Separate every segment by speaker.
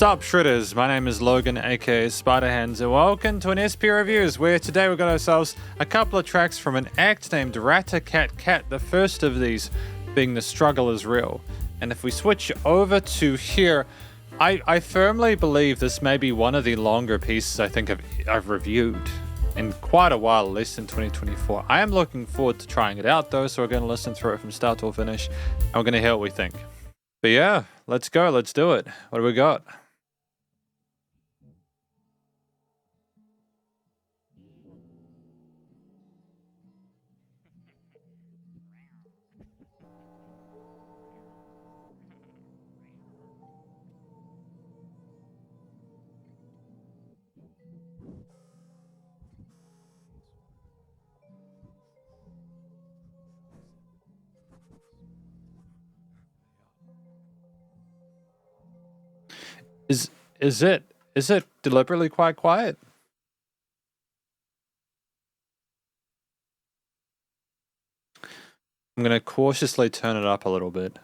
Speaker 1: Sup Shredders, my name is Logan aka Spiderhands and welcome to an SP Reviews where today we've got ourselves a couple of tracks from an act named Ratta Ka Kat, the first of these being The Struggle Is Real. And if we switch over to here, I firmly believe this may be one of the longer pieces I think I've reviewed in quite a while, at least in 2024. I am looking forward to trying it out though, so we're going to listen through it from start to finish and we're going to hear what we think. But yeah, let's go, let's do it. What do we got? Is it deliberately quite quiet? I'm going to cautiously turn it up a little bit.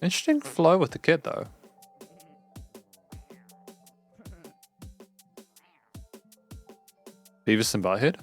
Speaker 1: Interesting flow with the kit though. Beavis and Butthead?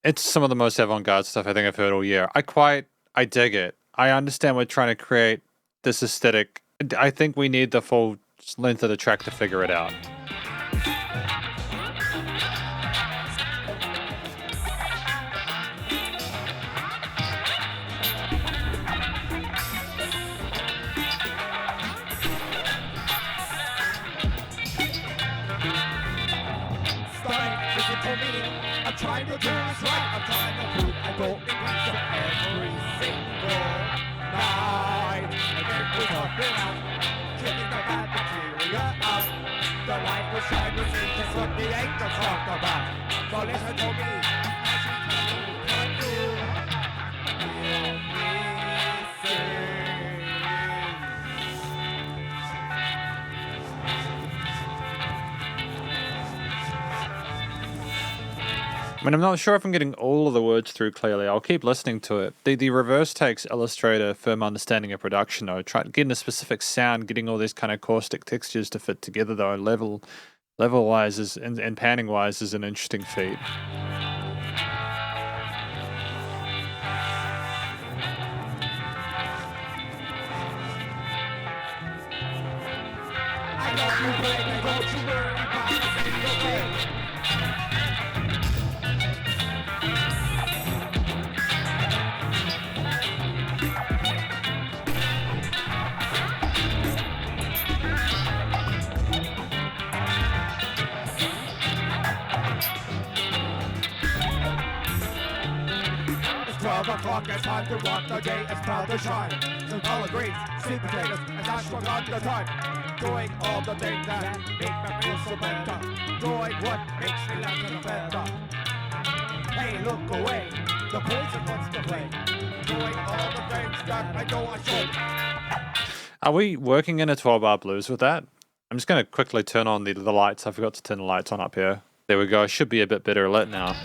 Speaker 1: It's some of the most avant-garde stuff I think I've heard all year. I dig it. I understand we're trying to create this aesthetic. I think we need the full length of the track to figure it out.
Speaker 2: Trying to do this right, I'm trying to prove I don't need to every single night. And then we talk it out, kicking the bad bacteria out. The light will shine, we see just what the angels talk about. So listen to me, as you can do, hear me sing.
Speaker 1: I mean, I'm not sure if I'm getting all of the words through clearly. I'll keep listening to it. The reverse takes illustrate a firm understanding of production, though. Getting a specific sound, getting all these kind of caustic textures to fit together, though, level-wise and panning-wise is an interesting feat.
Speaker 2: I love you, baby, don't you worry about a single thing. 12 o'clock, it's time to rock, the day is proud to shine. Some collard greens, sweet potatoes, and that's from on the time. Doing all the things that make me feel so better. Doing what makes me laugh and better. Hey, look away, the poison wants to play. Doing all the things that I know I should.
Speaker 1: Are we working in a 12-bar blues with that? I'm just going to quickly turn on the lights. I forgot to turn the lights on up here. There we go. Should be a bit better lit now.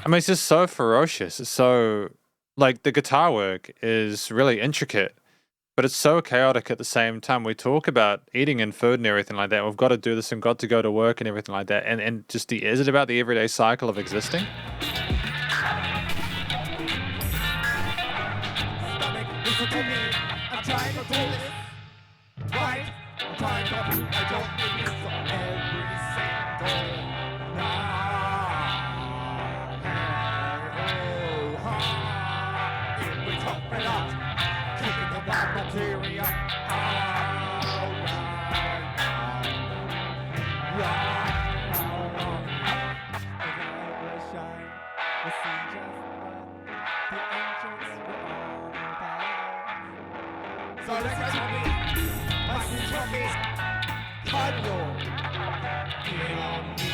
Speaker 1: I mean, it's just so ferocious. It's so, like, the guitar work is really intricate, but it's so chaotic at the same time. We talk about eating and food and everything like that. We've got to do this and got to go to work and everything like that. And just is it about the everyday cycle of existing?
Speaker 2: Stomach, listen to me. I'm trying to do this right. I'm trying to do. I don't need this for every single night. If we talk it out, kicking the bad material. So let's go to me. Let's see trophies. Cuddle. Get on me.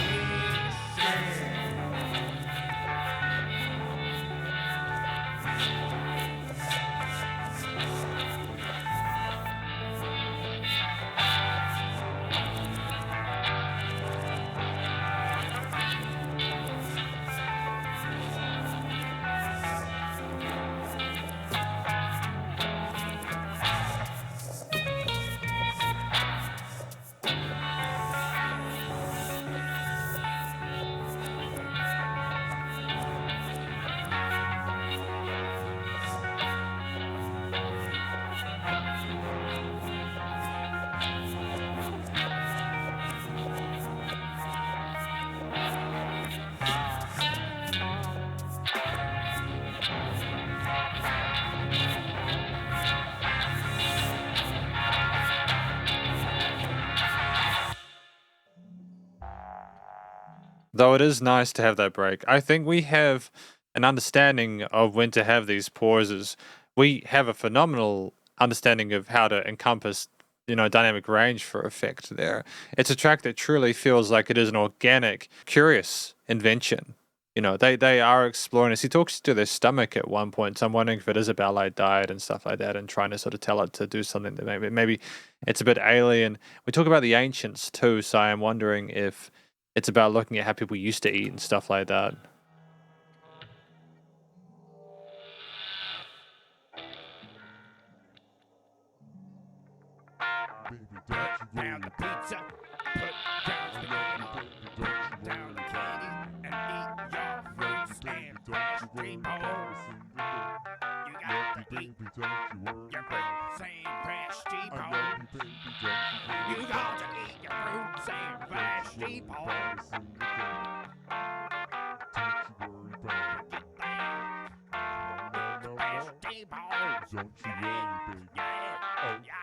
Speaker 1: Though it is nice to have that break. I think we have an understanding of when to have these pauses. We have a phenomenal understanding of how to encompass, dynamic range for effect there. It's a track that truly feels like it is an organic, curious invention. They are exploring this. He talks to their stomach at one point, so I'm wondering if it is about like diet and stuff like that and trying to sort of tell it to do something that maybe it's a bit alien. We talk about the ancients too, so I'm wondering if it's about looking at how people used to eat and stuff like that.
Speaker 2: Down the pizza, put down the banana, put down the candy, and eat your fruits and vegetables. You got to eat your fruits and vegetables. You got to eat your fruits and vegetables. Don't you worry, baby. Yeah.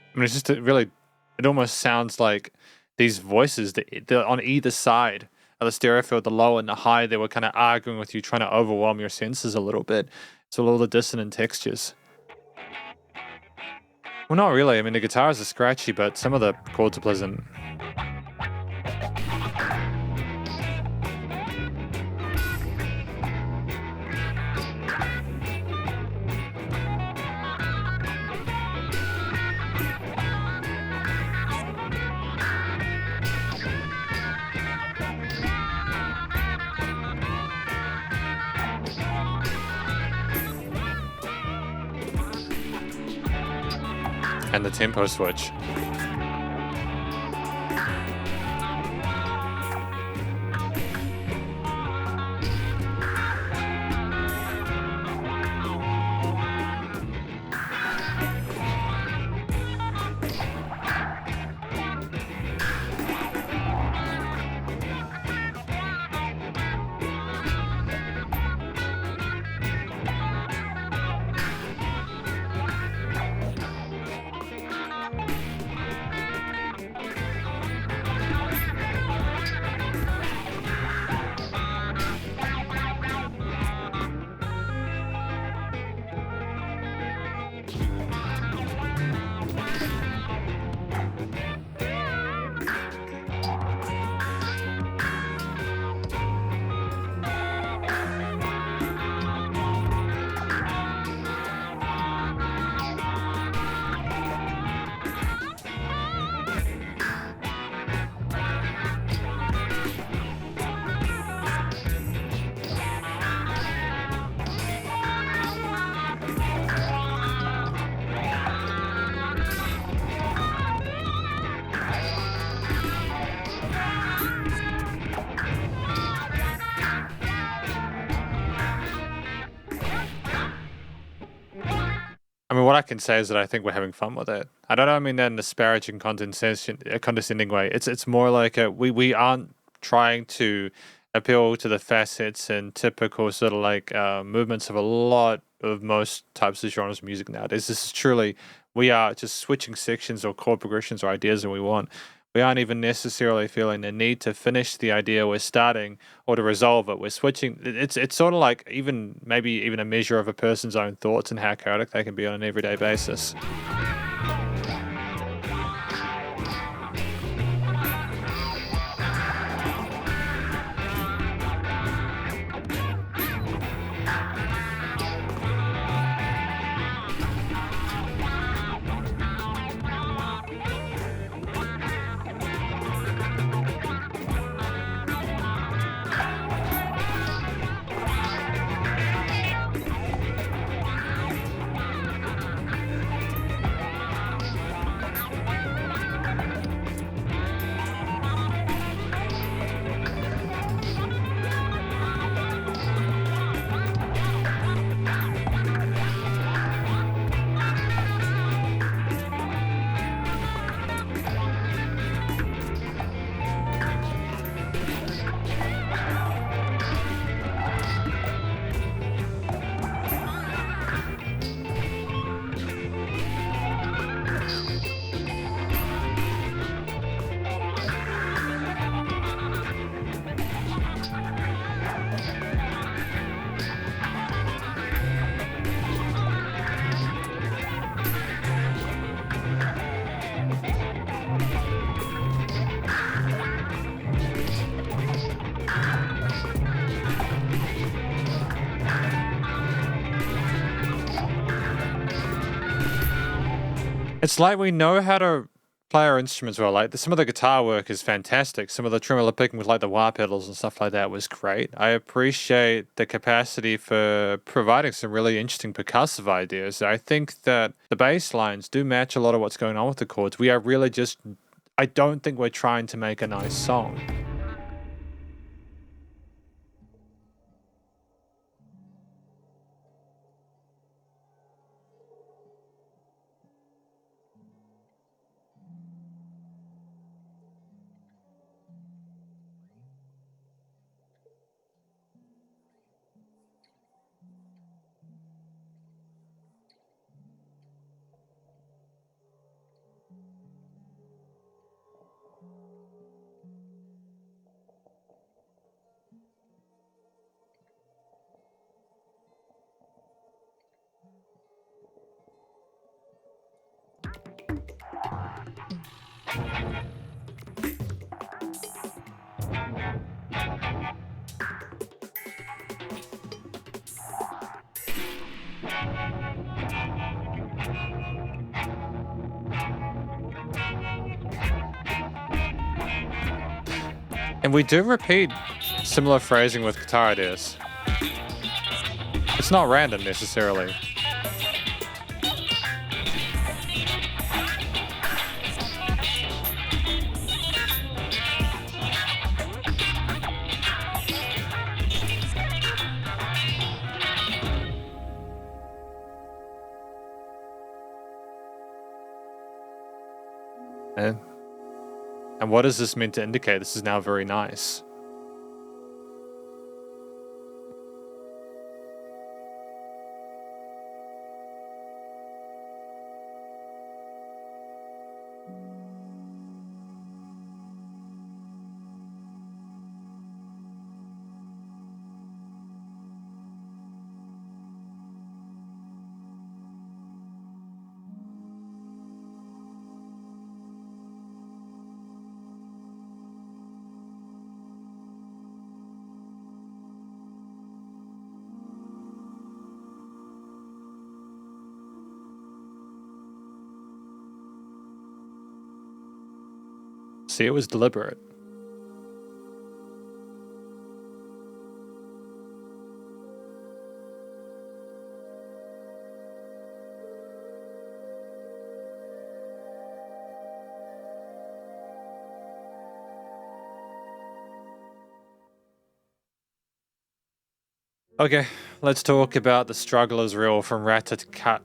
Speaker 1: I mean, it's just it almost sounds like these voices that on either side of the stereo field, the low and the high, they were kind of arguing with you, trying to overwhelm your senses a little bit. So all the dissonant textures. Well, not really. I mean, the guitars are scratchy, but some of the chords are pleasant. And the tempo switch. I mean, what I can say is that I think we're having fun with it. I don't mean that in a disparaging, condescending way. It's more like we aren't trying to appeal to the facets and typical sort of like movements of a lot of most types of genres of music nowadays. This is truly, we are just switching sections or chord progressions or ideas that we want. We aren't even necessarily feeling the need to finish the idea we're starting or to resolve it. We're switching. It's sort of like even maybe even a measure of a person's own thoughts and how chaotic they can be on an everyday basis. It's like we know how to play our instruments well. Like some of the guitar work is fantastic. Some of the tremolo picking with like the wah pedals and stuff like that was great. I appreciate the capacity for providing some really interesting percussive ideas. I think that the bass lines do match a lot of what's going on with the chords. We are really just, I don't think we're trying to make a nice song. And we do repeat similar phrasing with guitar ideas. It's not random necessarily. And what is this meant to indicate? This is now very nice. See, it was deliberate. Okay, let's talk about The Struggle is Real from Ratta Ka Kat.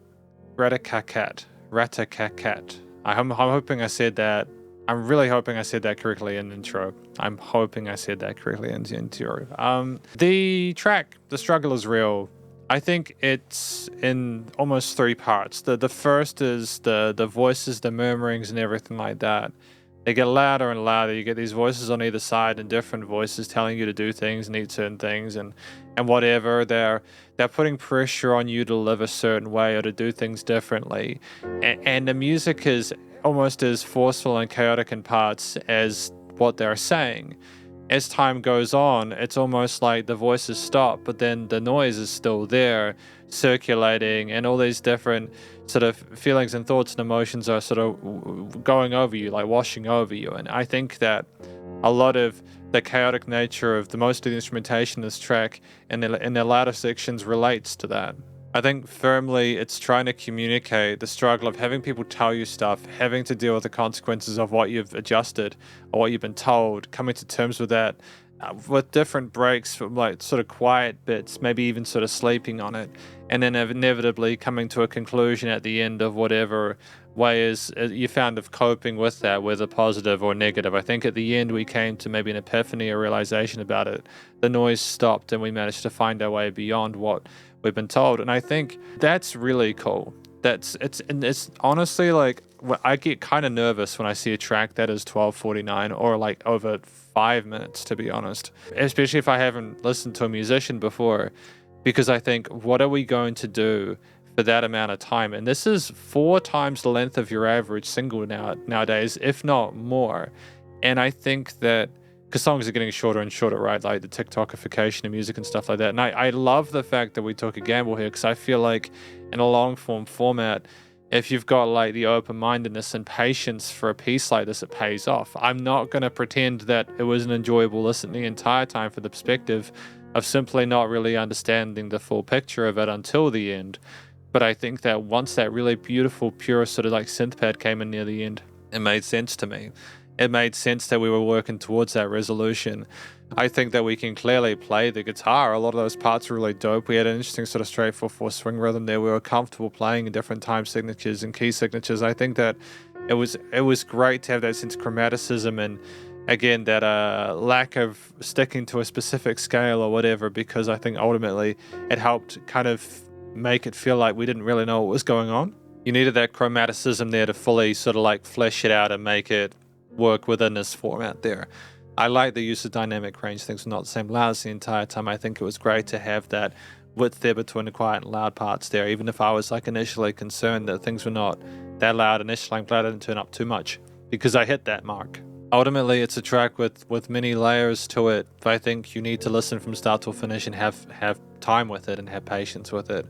Speaker 1: Ratta Ka Kat. Ratta Ka Kat. I'm hoping I said that. I'm really hoping I said that correctly in the intro. I'm hoping I said that correctly in the intro. The track, The Struggle Is Real, I think it's in almost three parts. The first is the voices, the murmurings and everything like that. They get louder and louder. You get these voices on either side and different voices telling you to do things and eat certain things and whatever. They're putting pressure on you to live a certain way or to do things differently. And the music is almost as forceful and chaotic in parts as what they're saying. As time goes on, it's almost like the voices stop, but then the noise is still there, circulating, and all these different sort of feelings and thoughts and emotions are sort of going over you, like washing over you. And I think that a lot of the chaotic nature of most of the instrumentation in this track and in the latter sections relates to that. I think firmly it's trying to communicate the struggle of having people tell you stuff, having to deal with the consequences of what you've adjusted or what you've been told, coming to terms with that, with different breaks from like sort of quiet bits, maybe even sort of sleeping on it, and then inevitably coming to a conclusion at the end of whatever way is you found of coping with that, whether positive or negative. I think at the end we came to maybe an epiphany or realization about it. The noise stopped and we managed to find our way beyond what we've been told, and I think that's really cool. It's honestly like I get kind of nervous when I see a track that is 12:49 or like over 5 minutes, to be honest, especially if I haven't listened to a musician before, because I think, what are we going to do for that amount of time? And this is 4 times the length of your average single nowadays, if not more. And I think that because songs are getting shorter and shorter, right? Like the TikTokification of music and stuff like that. And I love the fact that we took a gamble here, because I feel like in a long form format, if you've got like the open-mindedness and patience for a piece like this, it pays off. I'm not going to pretend that it was an enjoyable listen the entire time for the perspective of simply not really understanding the full picture of it until the end. But I think that once that really beautiful, pure sort of like synth pad came in near the end, it made sense to me. It made sense that we were working towards that resolution. I think that we can clearly play the guitar. A lot of those parts were really dope. We had an interesting sort of straight 4/4 swing rhythm there. We were comfortable playing in different time signatures and key signatures. I think that it was great to have that sense of chromaticism and, again, that lack of sticking to a specific scale or whatever, because I think ultimately it helped kind of make it feel like we didn't really know what was going on. You needed that chromaticism there to fully sort of like flesh it out and make it work within this format there. I like the use of dynamic range. Things were not the same louds the entire time. I think it was great to have that width there between the quiet and loud parts there, even if I was like initially concerned that things were not that loud initially. I'm glad I didn't turn up too much, because I hit that mark. Ultimately, it's a track with many layers to it, but I think you need to listen from start to finish and have time with it and have patience with it.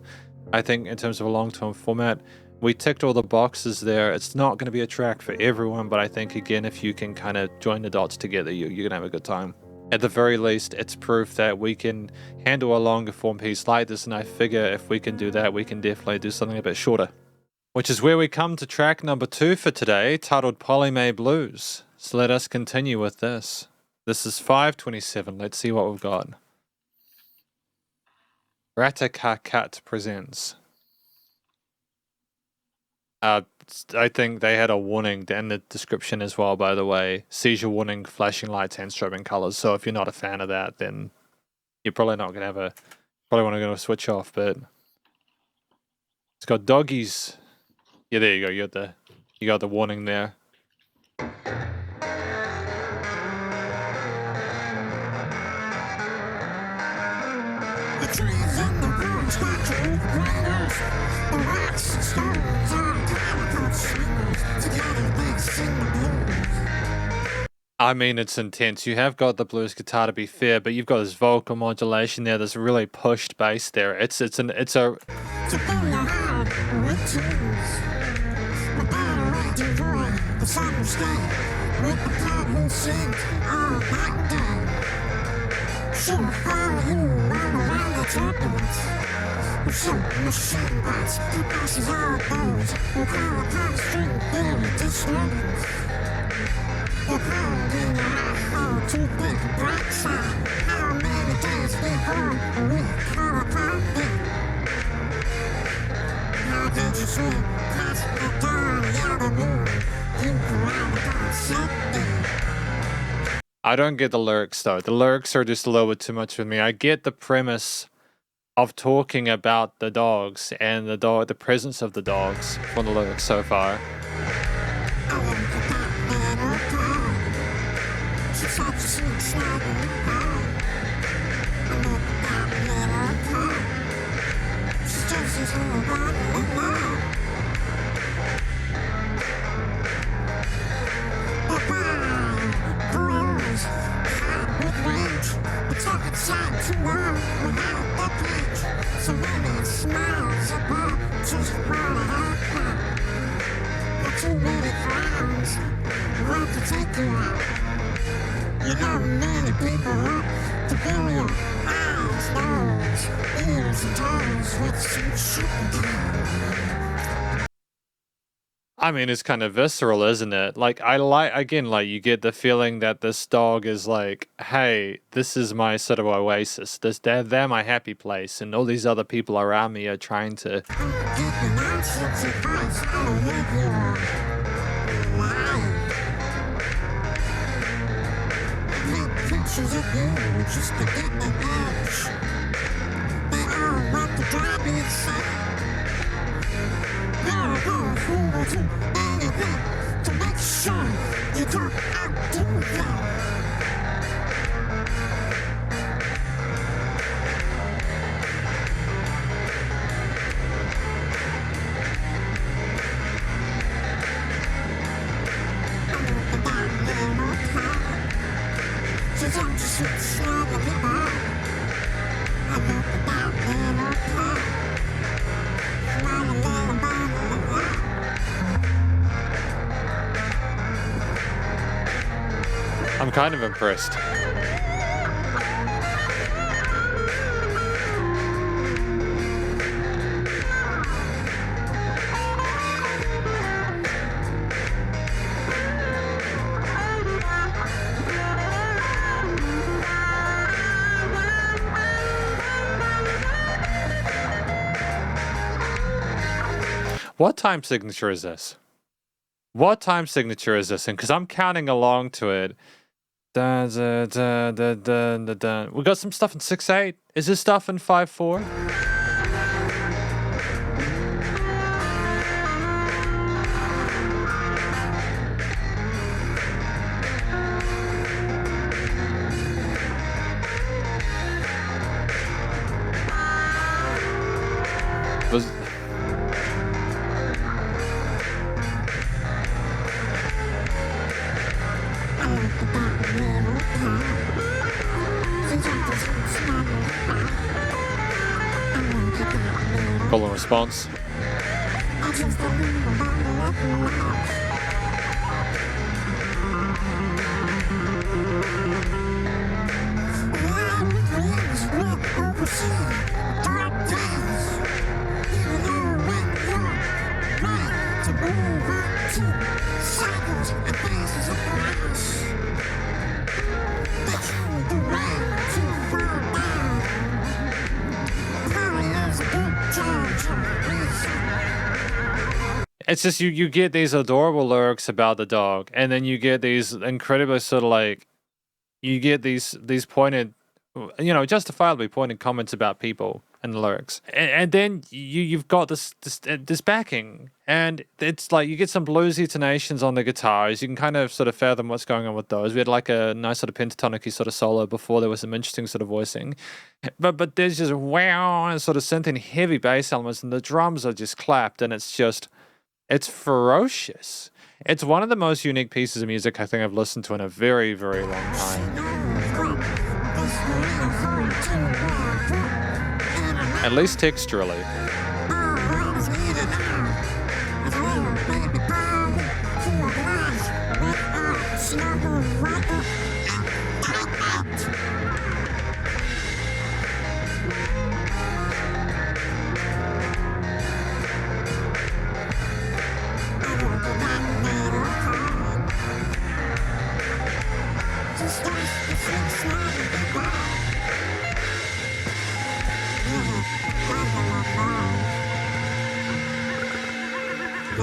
Speaker 1: I think in terms of a long-term format, we ticked all the boxes there. It's not going to be a track for everyone, but I think, again, if you can kind of join the dots together, you're going to have a good time. At the very least, it's proof that we can handle a longer form piece like this, and I figure if we can do that, we can definitely do something a bit shorter. Which is where we come to track number 2 for today, titled Mae Blues. So let us continue with this. This is 5:27. Let's see what we've got. Ratta Ka Kat presents. I think they had a warning in the description as well, by the way. Seizure warning, flashing lights, and strobing colors. So if you're not a fan of that, then you're probably not going to probably want to go switch off, but it's got doggies. Yeah, there you go. You got the warning there.
Speaker 2: The trees and the rooms were cold runners. The rocks and stones are chemical swingers. Together they sing the blues.
Speaker 1: I mean, it's intense. You have got the blues guitar, to be fair, but you've got this vocal modulation there, this really pushed bass there. It's a
Speaker 2: To be around with trees. The battle right to void. The sun will stay. With the blood will sink all night down. So follow you all around the turbulence. The soap machine bites, the passes all those who call upon string theory disturbance. The ground in your mouth, oh, too big, bright side. How many days before we call upon thee? Now
Speaker 1: I don't get the lyrics though. The lyrics are just a little bit too much for me. I get the premise of talking about the dogs and the presence of the dogs from the lyrics so far.
Speaker 3: You know, many people want to bury your eyes, nose, ears, and toes with some shooting time.
Speaker 1: I mean, it's kind of visceral, isn't it? Like, like, you get the feeling that this dog is like, hey, this is my sort of oasis. They're my happy place, and all these other people around me are trying to.
Speaker 3: Pictures of you just to get the edge. They all want to drive me insane. They're going to do anything to make sure you don't outdo them.
Speaker 1: I'm kind of impressed. What time signature is this? What time signature is this? And because I'm counting along to it. Da, da, da, da, da, da, da. We got some stuff in 6/8. Is this stuff in 5/4? Was call and response. It's just you get these adorable lyrics about the dog, and then you get these incredibly sort of like, you get these pointed, justifiably pointed comments about people in the lyrics, and then you've got this backing, and it's like you get some bluesy tonations on the guitars. You can kind of sort of fathom what's going on with those. We had like a nice sort of pentatonic sort of solo before. There was some interesting sort of voicing, but there's just wow and sort of synth heavy bass elements, and the drums are just clapped, and it's ferocious. It's one of the most unique pieces of music I think I've listened to in a very, very long time. At least texturally.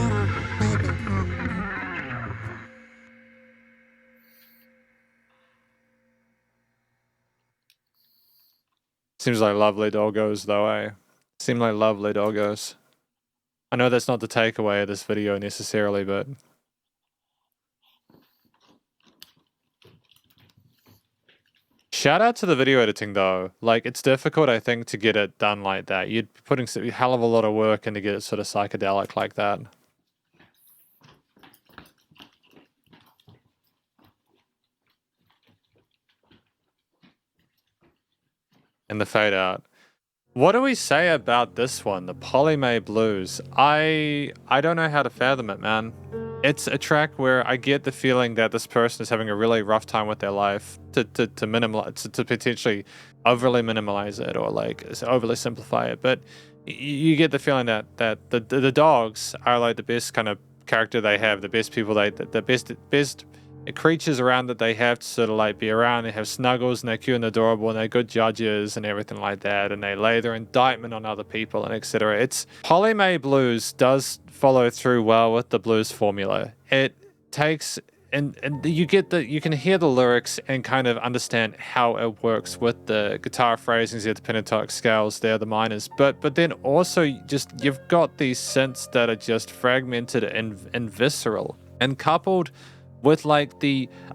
Speaker 3: little baby pond.
Speaker 1: Seems like lovely doggos though, eh? Seem like lovely doggos. I know that's not the takeaway of this video necessarily, but shout out to the video editing though. Like, it's difficult, I think, to get it done like that. You'd be putting a hell of a lot of work in to get it sort of psychedelic like that. And the fade out. What do we say about this one, the Mae Blues? I don't know how to fathom it, man. It's a track where I get the feeling that this person is having a really rough time with their life to potentially overly minimalize it or like overly simplify it. But you get the feeling that the dogs are like the best kind of character they have, the best people the best creatures around that they have to sort of like be around. They have snuggles and they're cute and adorable and they're good judges and everything like that, and they lay their indictment on other people and etc. It's Mae Blues does follow through well with the blues formula. It takes and you can hear the lyrics and kind of understand how it works with the guitar phrasings there, the pentatonic scales there, the minors, but then also just you've got these synths that are just fragmented and visceral, and coupled with like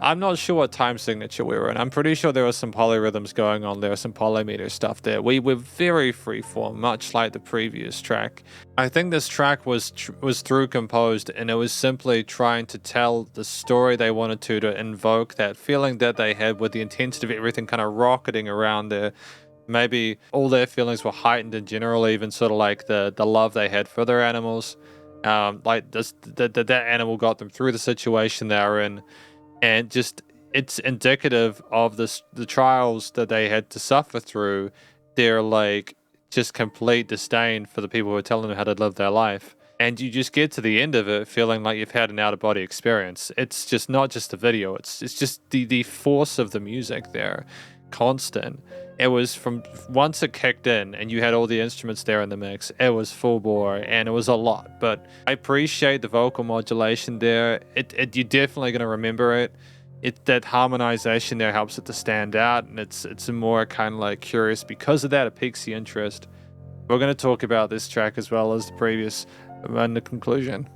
Speaker 1: I'm not sure what time signature we were in. I'm pretty sure there was some polyrhythms going on. There was some polymeter stuff there. We were very freeform, much like the previous track. I think this track was through composed, and it was simply trying to tell the story they wanted to invoke that feeling that they had with the intensity of everything kind of rocketing around there. Maybe all their feelings were heightened in general, even sort of like the love they had for their animals. Like that animal got them through the situation they were in, and just it's indicative of the trials that they had to suffer through. Their like just complete disdain for the people who are telling them how to live their life, and you just get to the end of it feeling like you've had an out of body experience. It's just not just the video; it's just the force of the music there, constant. It was from once it kicked in and you had all the instruments there in the mix, it was full bore and it was a lot. But I appreciate the vocal modulation there. You're definitely going to remember it. That harmonization there helps it to stand out, and it's more kind of like curious because of that. It piques the interest. We're going to talk about this track as well as the previous and the conclusion.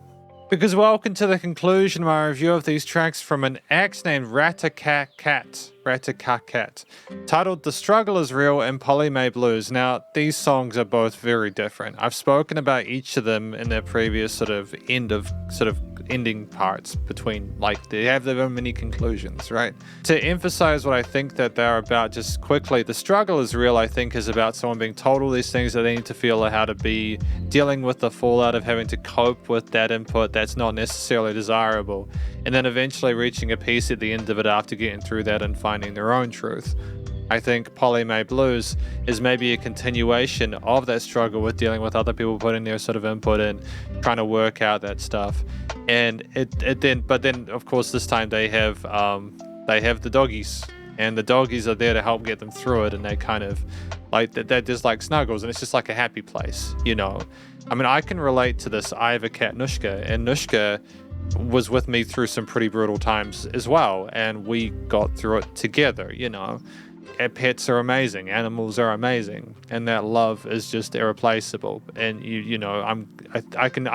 Speaker 1: Because welcome to the conclusion of my review of these tracks from an act named Ratta Ka Kat, titled The Struggle Is Real and Mae Blues. Now, these songs are both very different. I've spoken about each of them in their previous sort of ending parts between, like, they have their own mini conclusions, right? To emphasize what I think that they're about just quickly, The Struggle Is Real, I think, is about someone being told all these things that they need to feel how to be, dealing with the fallout of having to cope with that input that's not necessarily desirable, and then eventually reaching a peace at the end of it after getting through that and finding their own truth. I think Mae Blues is maybe a continuation of that struggle with dealing with other people putting their sort of input in, trying to work out that stuff. And but then of course this time they have the doggies, and the doggies are there to help get them through it, and they kind of like they're just like snuggles, and it's just like a happy place, you know. I mean, I can relate to this. I have a cat, Nushka, and Nushka was with me through some pretty brutal times as well, and we got through it together, you know. Pets are amazing, animals are amazing, and that love is just irreplaceable. And you know, I can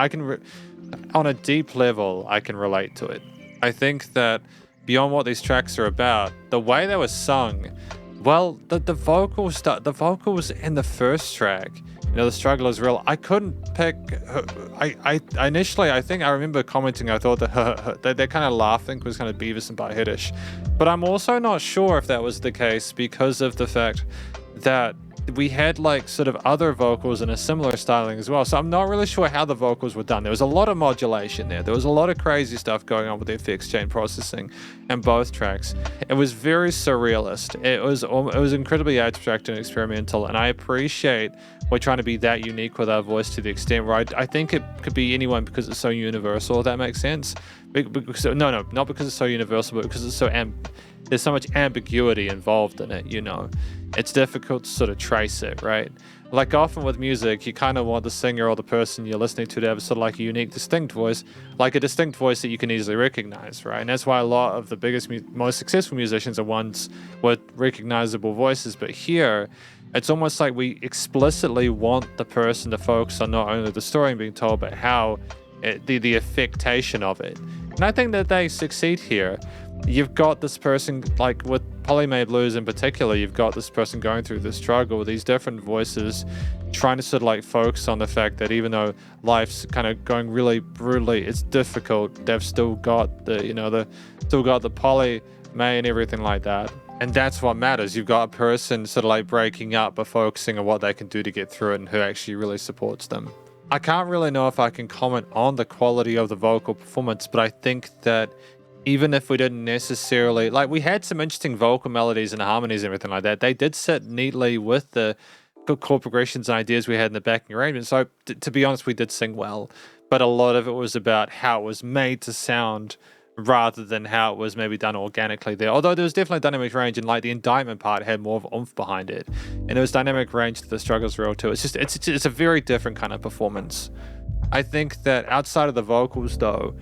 Speaker 1: on a deep level I can relate to it. I think that beyond what these tracks are about, the way they were sung, well, the vocals in the first track, you know, The Struggle Is Real, I couldn't pick. I initially, I think I remember commenting, I thought that they're kind of laughing was kind of Beavis and Buttheadish, but I'm also not sure if that was the case because of the fact that we had like sort of other vocals in a similar styling as well. So I'm not really sure how the vocals were done. There was a lot of modulation there. There was a lot of crazy stuff going on with the effects chain processing in both tracks. It was very surrealist. It was incredibly abstract and experimental, and I appreciate we're trying to be that unique with our voice to the extent where I think it could be anyone because it's so universal, if that makes sense. No, not because it's so universal, but because it's so there's so much ambiguity involved in it, It's difficult to sort of trace it, right? Like often with music, you kind of want the singer or the person you're listening to have sort of like a unique, distinct voice, like a distinct voice that you can easily recognize, right? And that's why a lot of the biggest, most successful musicians are ones with recognizable voices. But here, it's almost like we explicitly want the person to focus on not only the story being told, but how the affectation of it. And I think that they succeed here. You've got this person, like with Mae Blues in particular, you've got this person going through this struggle with these different voices, trying to sort of like focus on the fact that even though life's kind of going really brutally, it's difficult, they've still got still got the Mae and everything like that. And that's what matters. You've got a person sort of like breaking up, but focusing on what they can do to get through it and who actually really supports them. I can't really know if I can comment on the quality of the vocal performance, but I think that even if we didn't necessarily, like, we had some interesting vocal melodies and harmonies and everything like that, they did sit neatly with the good chord progressions and ideas we had in the backing arrangement. So to be honest, we did sing well, but a lot of it was about how it was made to sound rather than how it was maybe done organically there. Although there was definitely dynamic range, and like the indictment part had more of oomph behind it, and there was dynamic range to the struggles real too. It's a very different kind of performance. I think that outside of the vocals though,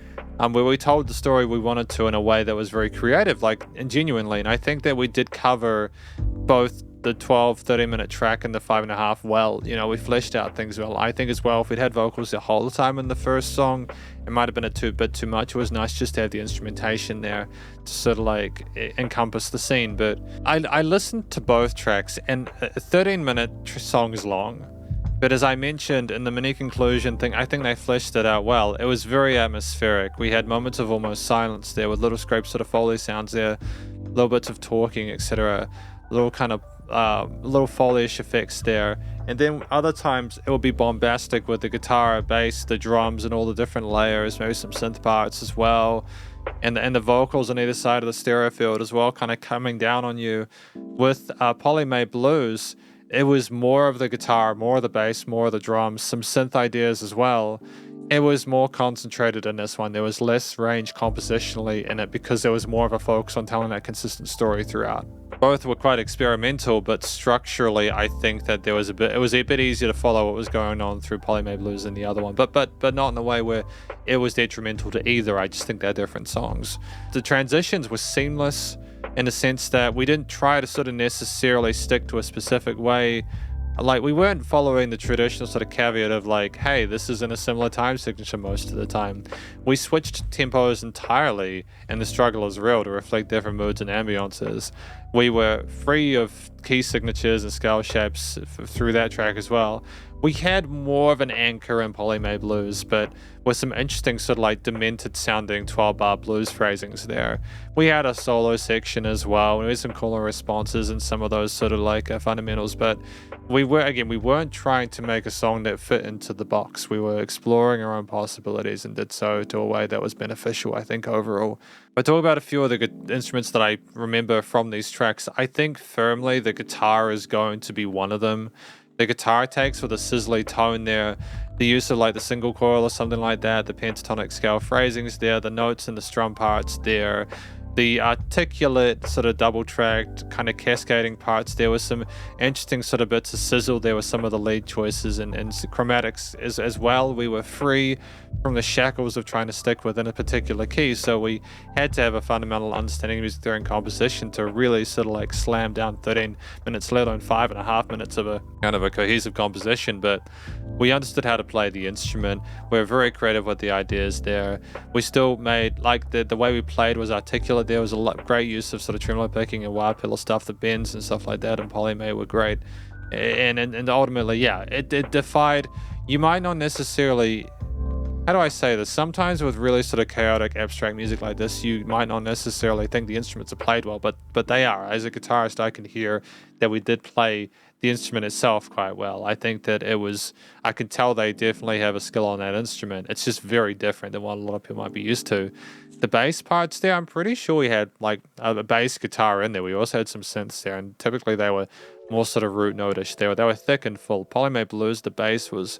Speaker 1: where we told the story we wanted to in a way that was very creative, like, and genuinely, and I think that we did cover both the 13-minute track and the 5.5 well. We fleshed out things well. I think as well, if we'd had vocals the whole time in the first song, it might have been a bit too much. It was nice just to have the instrumentation there to sort of like encompass the scene. But I listened to both tracks, and a 13-minute song is long. But as I mentioned in the mini conclusion thing, I think they fleshed it out well. It was very atmospheric. We had moments of almost silence there with little scrapes, sort of Foley sounds there, little bits of talking, etc. Little kind of little Foley-ish effects there. And then other times it will be bombastic with the guitar, bass, the drums, and all the different layers, maybe some synth parts as well. And the vocals on either side of the stereo field as well, kind of coming down on you. With Mae Blues, it was more of the guitar, more of the bass, more of the drums, some synth ideas as well. It was more concentrated in this one. There was less range compositionally in it because there was more of a focus on telling that consistent story throughout. Both were quite experimental, but structurally, I think that it was a bit easier to follow what was going on through Mae Blues than the other one, but not in a way where it was detrimental to either. I just think they're different songs. The transitions were seamless, in the sense that we didn't try to sort of necessarily stick to a specific way. Like, we weren't following the traditional sort of caveat of like, hey, this is in a similar time signature most of the time. We switched tempos entirely, and the struggle is real, to reflect different moods and ambiances. We were free of key signatures and scale shapes through that track as well. We had more of an anchor in Mae Blues, but with some interesting sort of like demented sounding 12-bar blues phrasings there. We had a solo section as well, and we had some cooler responses and some of those sort of like fundamentals, but we weren't trying to make a song that fit into the box. We were exploring our own possibilities and did so to a way that was beneficial, I think, overall. But talk about a few of the good instruments that I remember from these tracks. I think firmly the guitar is going to be one of them. The guitar takes with a sizzly tone there, the use of like the single coil or something like that, the pentatonic scale phrasings there, the notes and the strum parts there, the articulate sort of double-tracked kind of cascading parts. There was some interesting sort of bits of sizzle there with some of the lead choices and chromatics as well. We were free from the shackles of trying to stick within a particular key, so we had to have a fundamental understanding of music theory and composition to really sort of like slam down 13 minutes, let alone 5.5 minutes of a kind of a cohesive composition. But we understood how to play the instrument. We were very creative with the ideas there. We still made, like, the way we played was articulate. There was a great use of sort of tremolo picking and wide pedal stuff, the bends and stuff like that, and Mae were great. And ultimately, yeah, it defied, you might not necessarily how do I say this? Sometimes with really sort of chaotic, abstract music like this, you might not necessarily think the instruments are played well, but they are. As a guitarist, I can hear that we did play the instrument itself quite well. I think that I could tell they definitely have a skill on that instrument. It's just very different than what a lot of people might be used to. The bass parts there, I'm pretty sure we had like a bass guitar in there. We also had some synths there, and typically they were more sort of root notish. They were thick and full. Mae Blues, the bass was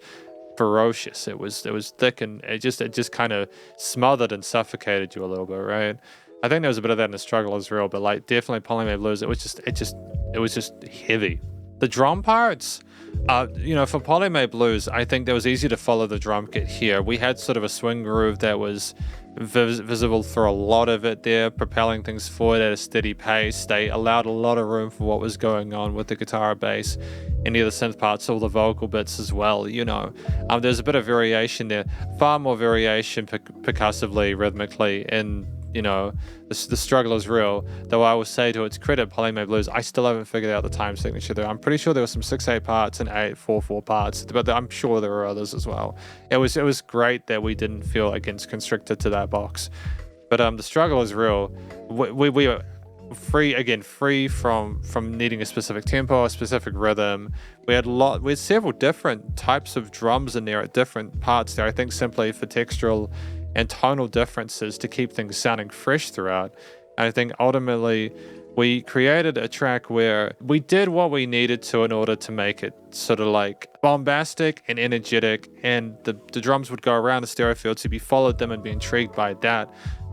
Speaker 1: ferocious. It was thick, and it just kind of smothered and suffocated you a little bit, right? I think there was a bit of that in the Struggle as Real, but like definitely Mae Blues, it was just heavy. The drum parts, for Mae Blues, I think it was easy to follow the drum kit here. We had sort of a swing groove that was visible for a lot of it there, propelling things forward at a steady pace. They allowed a lot of room for what was going on with the guitar, bass, any of the synth parts, all the vocal bits as well. There's a bit of variation there, far more variation percussively, rhythmically, in the struggle is real. Though I will say, to its credit, Mae Blues, I still haven't figured out the time signature there. I'm pretty sure there were some 6/8 parts and 8/4/4 parts, but I'm sure there were others as well. It was great that we didn't feel constricted to that box. But the struggle is real. We were free from needing a specific tempo, a specific rhythm. We had several different types of drums in there at different parts there. I think simply for textural and tonal differences to keep things sounding fresh throughout. And I think ultimately we created a track where we did what we needed to in order to make it sort of like bombastic and energetic, and the drums would go around the stereo field, so you followed them and be intrigued by that.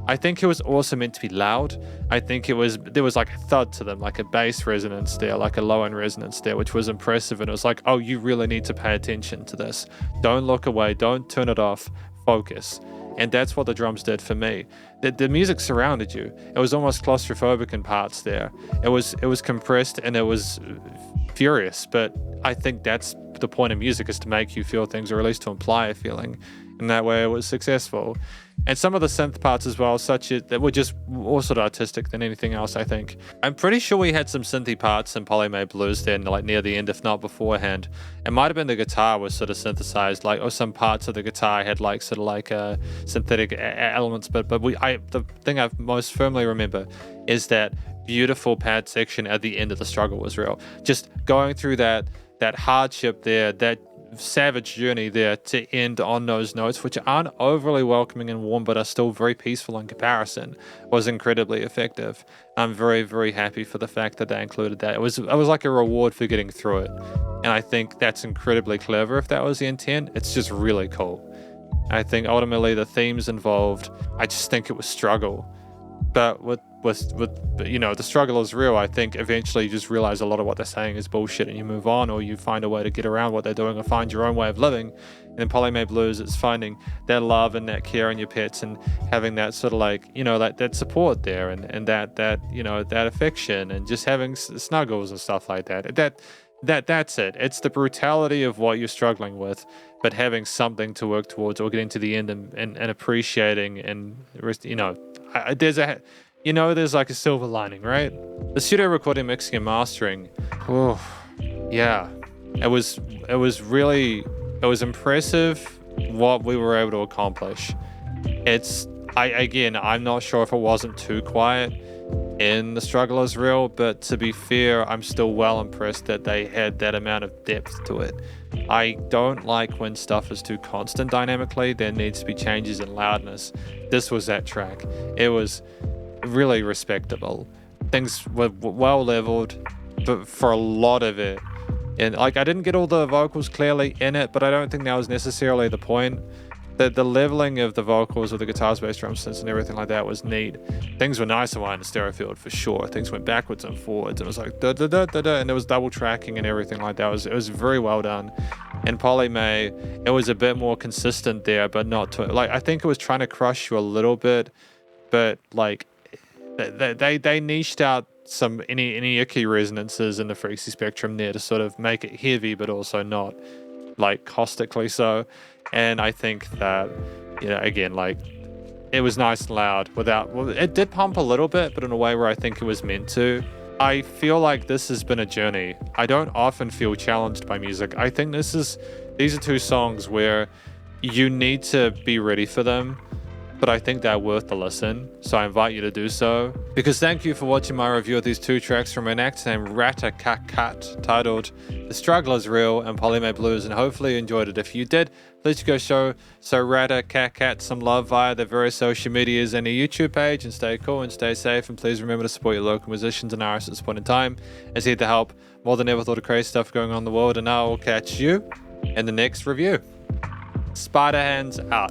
Speaker 1: I think it was also meant to be loud. I think there was like a thud to them, like a bass resonance there, like a low end resonance there, which was impressive. And it was like, oh, you really need to pay attention to this. Don't look away, don't turn it off, focus. And that's what the drums did for me. The music surrounded you. It was almost claustrophobic in parts there. It was compressed and it was furious, but I think that's the point of music, is to make you feel things, or at least to imply a feeling. And that way it was successful. And some of the synth parts as well, that were just more sort of artistic than anything else, I think. I'm pretty sure we had some synthy parts in Mae Blues there, like near the end, if not beforehand. It might have been the guitar was sort of synthesized, or some parts of the guitar had synthetic elements. But the thing I most firmly remember is that beautiful pad section at the end of the struggle was real. Just going through that hardship there, that savage journey there, to end on those notes, which aren't overly welcoming and warm but are still very peaceful in comparison, was incredibly effective. I'm very, very happy for the fact that they included that. It was like a reward for getting through it, and I think that's incredibly clever if that was the intent. It's just really cool. I think ultimately the themes involved, I just think it was struggle, but with the struggle is real. I think eventually you just realize a lot of what they're saying is bullshit and you move on, or you find a way to get around what they're doing or find your own way of living. And in Mae Blues, it's finding that love and that care in your pets, and having that sort of that support there, and that affection, and just having snuggles and stuff like that. That's it. It's the brutality of what you're struggling with, but having something to work towards, or getting to the end and appreciating, and there's like a silver lining, right? The studio recording, mixing, and mastering. Oh, yeah. It was impressive what we were able to accomplish. I'm not sure if it wasn't too quiet in The Struggle is Real, but to be fair, I'm still well impressed that they had that amount of depth to it. I don't like when stuff is too constant dynamically. There needs to be changes in loudness. This was that track. It was really respectable. Things were well leveled for a lot of it. And I didn't get all the vocals clearly in it, but I don't think that was necessarily the point. The leveling of the vocals with the guitars, bass, drum, synths, and everything like that was neat. Things were nice and wide in the stereo field for sure. Things went backwards and forwards, and it was like da da da da da, and there was double tracking and everything like that. It was very well done. And Mae, it was a bit more consistent there, but not too, I think it was trying to crush you a little bit, but they niched out some any icky resonances in the frequency spectrum there to sort of make it heavy, but also not caustically so. And I think that, it was nice and loud it did pump a little bit, but in a way where I think it was meant to. I feel like this has been a journey. I don't often feel challenged by music. I think these are two songs where you need to be ready for them, but I think they're worth the listen, so I invite you to do so. Because thank you for watching my review of these 2 tracks from an act named Ratta Ka Kat, titled The Struggle Is Real and Mae Blues, and hopefully you enjoyed it. If you did, please go show Ratta Ka Kat some love via their various social medias and their YouTube page, and stay cool and stay safe, and please remember to support your local musicians and artists at this point in time, as here to help more than ever with all the crazy stuff going on in the world, and I will catch you in the next review. Spiderhands out.